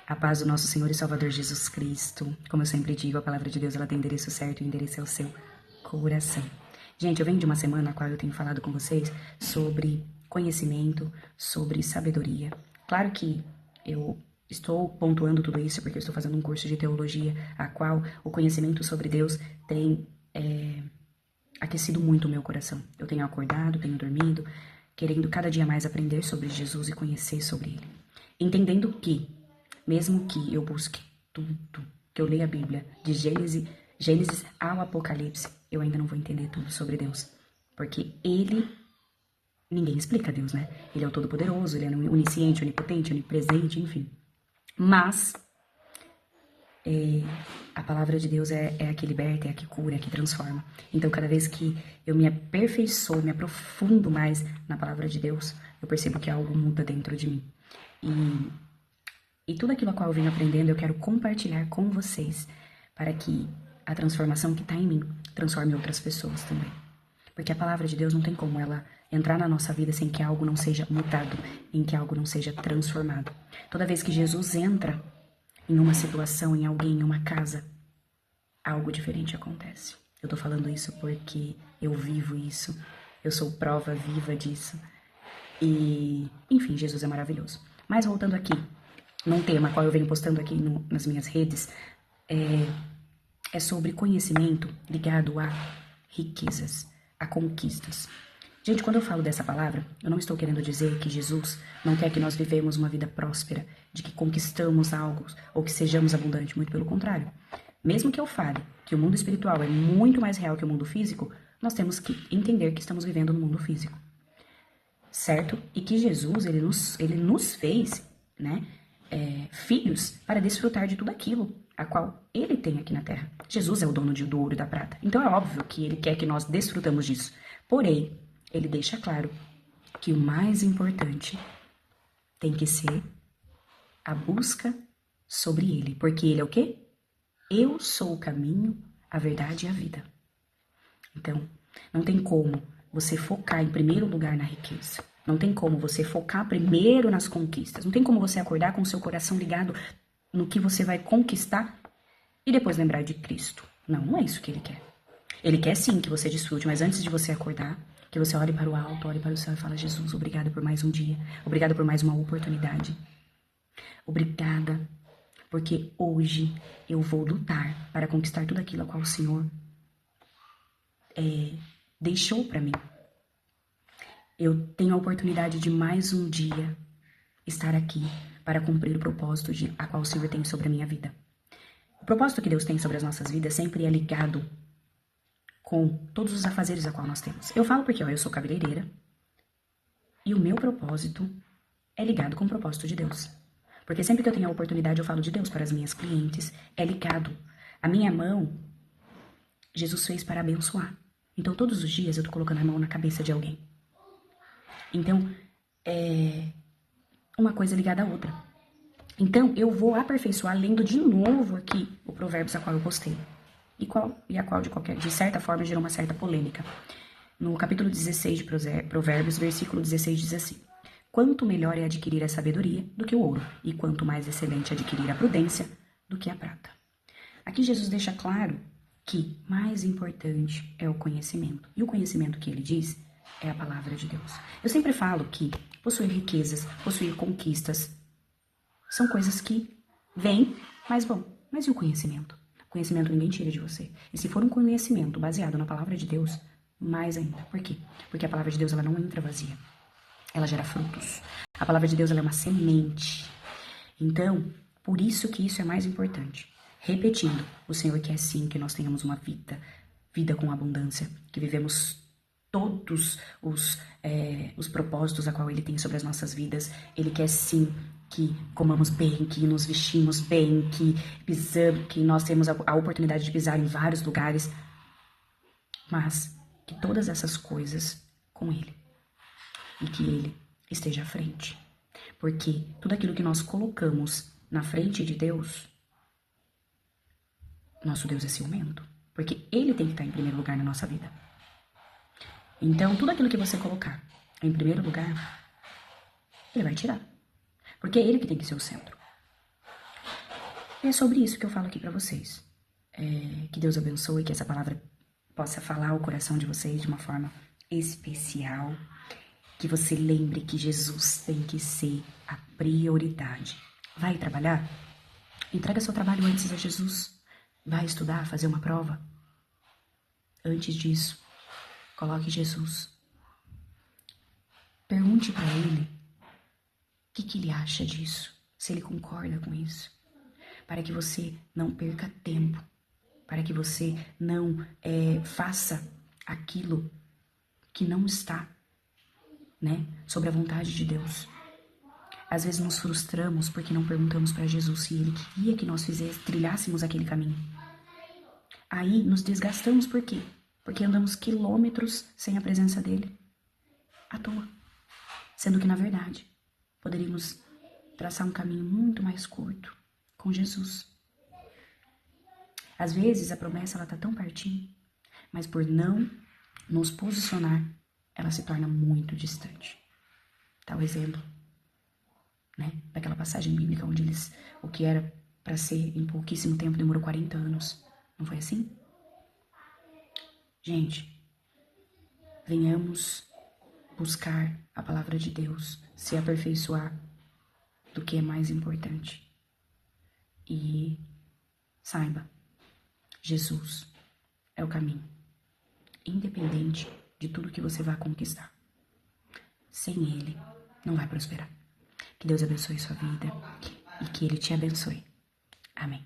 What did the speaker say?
A paz do nosso Senhor e Salvador Jesus Cristo. Como eu sempre digo, a palavra de Deus ela tem endereço certo e o endereço é o seu coração. Gente, eu venho de uma semana na qual eu tenho falado com vocês sobre conhecimento, sobre sabedoria. Claro que eu estou pontuando tudo isso porque eu estou fazendo um curso de teologia, a qual o conhecimento sobre Deus tem aquecido muito o meu coração. Eu tenho acordado, tenho dormido, querendo cada dia mais aprender sobre Jesus e conhecer sobre Ele. Entendendo que, mesmo que eu busque tudo, que eu leia a Bíblia, de Gênesis ao Apocalipse, eu ainda não vou entender tudo sobre Deus. Porque ninguém explica Deus, né? Ele é o Todo-Poderoso, ele é onisciente, onipotente, onipresente, enfim. Mas a palavra de Deus é a que liberta, é a que cura, é a que transforma. Então, cada vez que eu me aperfeiçoo, me aprofundo mais na palavra de Deus, eu percebo que algo muda dentro de mim. E tudo aquilo a qual eu venho aprendendo, eu quero compartilhar com vocês, para que a transformação que está em mim transforme outras pessoas também. Porque a palavra de Deus não tem como ela entrar na nossa vida sem que algo não seja mudado, em que algo não seja transformado. Toda vez que Jesus entra em uma situação, em alguém, em uma casa, algo diferente acontece. Eu tô falando isso porque eu vivo isso, eu sou prova viva disso. E, enfim, Jesus é maravilhoso. Mas voltando aqui, num tema qual eu venho postando aqui nas minhas redes, é sobre conhecimento ligado a riquezas, a conquistas. Gente, quando eu falo dessa palavra, eu não estou querendo dizer que Jesus não quer que nós vivemos uma vida próspera, de que conquistamos algo ou que sejamos abundantes, muito pelo contrário. Mesmo que eu fale que o mundo espiritual é muito mais real que o mundo físico, nós temos que entender que estamos vivendo no mundo físico, certo? E que Jesus, ele nos fez, né, filhos para desfrutar de tudo aquilo a qual ele tem aqui na terra. Jesus é o dono do ouro e da prata. Então é óbvio que ele quer que nós desfrutamos disso. Porém, ele deixa claro que o mais importante tem que ser a busca sobre ele. Porque ele é o quê? Eu sou o caminho, a verdade e a vida. Então, não tem como você focar em primeiro lugar na riqueza. Não tem como você focar primeiro nas conquistas. Não tem como você acordar com o seu coração ligado no que você vai conquistar e depois lembrar de Cristo. Não, não é isso que ele quer. Ele quer sim que você desfrute, mas antes de você acordar, que você olhe para o alto, olhe para o céu e fale: Jesus, obrigada por mais um dia. Obrigada por mais uma oportunidade. Obrigada, porque hoje eu vou lutar para conquistar tudo aquilo a qual o Senhor deixou para mim. Eu tenho a oportunidade de mais um dia estar aqui para cumprir o propósito a qual o Senhor tem sobre a minha vida. O propósito que Deus tem sobre as nossas vidas sempre é ligado com todos os afazeres a qual nós temos. Eu falo porque, eu sou cabeleireira e o meu propósito é ligado com o propósito de Deus. Porque sempre que eu tenho a oportunidade, eu falo de Deus para as minhas clientes, é ligado. A minha mão, Jesus fez para abençoar. Então, todos os dias eu tô colocando a mão na cabeça de alguém. Então, uma coisa ligada à outra. Então, eu vou aperfeiçoar lendo de novo aqui o Provérbios a qual eu postei. E a qual, de certa forma, gerou uma certa polêmica. No capítulo 16 de Provérbios, versículo 16 diz assim: quanto melhor é adquirir a sabedoria do que o ouro, e quanto mais excelente adquirir a prudência do que a prata. Aqui Jesus deixa claro que mais importante é o conhecimento. E o conhecimento que ele diz é a palavra de Deus. Eu sempre falo que possuir riquezas, possuir conquistas, são coisas que vêm, mas vão. Mas e o conhecimento? O conhecimento ninguém tira de você. E se for um conhecimento baseado na palavra de Deus, mais ainda. Por quê? Porque a palavra de Deus ela não entra vazia. Ela gera frutos. A palavra de Deus ela é uma semente. Então, por isso que isso é mais importante. Repetindo, o Senhor quer sim que nós tenhamos uma vida com abundância, que vivemos todos os propósitos a qual Ele tem sobre as nossas vidas. Ele quer sim que comamos bem, que nos vestimos bem, que nós temos a oportunidade de pisar em vários lugares, mas que todas essas coisas com Ele e que Ele esteja à frente. Porque tudo aquilo que nós colocamos na frente de Deus, nosso Deus é ciumento, porque Ele tem que estar em primeiro lugar na nossa vida. Então, tudo aquilo que você colocar em primeiro lugar, Ele vai tirar. Porque é Ele que tem que ser o centro. E é sobre isso que eu falo aqui pra vocês. Que Deus abençoe, que essa palavra possa falar ao coração de vocês de uma forma especial. Que você lembre que Jesus tem que ser a prioridade. Vai trabalhar? Entrega seu trabalho antes a Jesus. Vai estudar, fazer uma prova? Antes disso, coloque Jesus. Pergunte para ele o que ele acha disso, se ele concorda com isso, para que você não perca tempo, para que você não faça aquilo que não está, né, sobre a vontade de Deus. Às vezes nos frustramos porque não perguntamos para Jesus se ele queria que nós trilhássemos aquele caminho. Aí nos desgastamos por quê? Porque andamos quilômetros sem a presença dele, à toa. Sendo que, na verdade, poderíamos traçar um caminho muito mais curto com Jesus. Às vezes a promessa ela tá tão pertinho, mas por não nos posicionar, ela se torna muito distante. Tá o exemplo, né? Daquela passagem bíblica onde o que era para ser em pouquíssimo tempo demorou 40 anos. Não foi assim? Gente, venhamos buscar a palavra de Deus, se aperfeiçoar do que é mais importante. E saiba, Jesus é o caminho, independente de tudo que você vai conquistar. Sem Ele, não vai prosperar. Que Deus abençoe sua vida e que Ele te abençoe. Amém.